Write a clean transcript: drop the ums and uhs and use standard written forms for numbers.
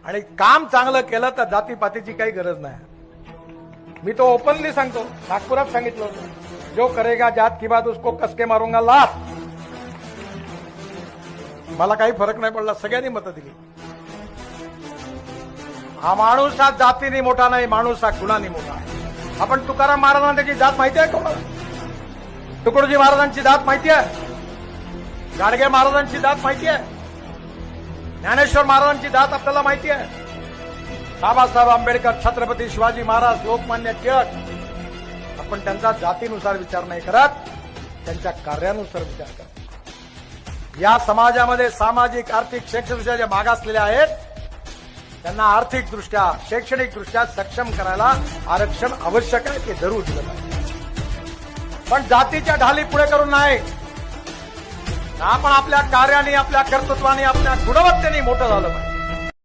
आणि काम चांगलं केलं तर जातीपातीची काही गरज नाही। मी तो ओपनली सांगतो, नागपुरात सांगितलं होतं, जो करेगा जात की बात उसको कसके मारूंगा लात। मला काही फरक नाही पडला, सगळ्यांनी मतं दिली। हा माणूस हा जातीने मोठा नाही, माणूस हा गुणाने मोठा आहे। आपण तुकाराम महाराजांची जात माहिती आहे कोणाला? तुकडोजी महाराजांची जात माहिती आहे? गाडगे महाराजांची जात माहिती आहे? ज्ञानेश्वर महाराजांची जात आपल्याला माहिती आहे? बाबासाहेब आंबेडकर, छत्रपती शिवाजी महाराज, लोकमान्य टिळक, आपण त्यांचा जातीनुसार विचार नाही करत, त्यांच्या कार्यानुसार विचार करत। या समाजामध्ये सामाजिक, आर्थिक, शैक्षणिकदृष्ट्या जे मागासलेले आहेत त्यांना आर्थिकदृष्ट्या, शैक्षणिकदृष्ट्या सक्षम करायला आरक्षण आवश्यक आहे, ते जरूर दिलं पाहिजे, पण जातीच्या ढाली पुढे करून नाही। आपण आपल्या कार्याने, आपल्या कर्तृत्वाने, आपल्या गुणवत्तेने मोठं झालं पाहिजे।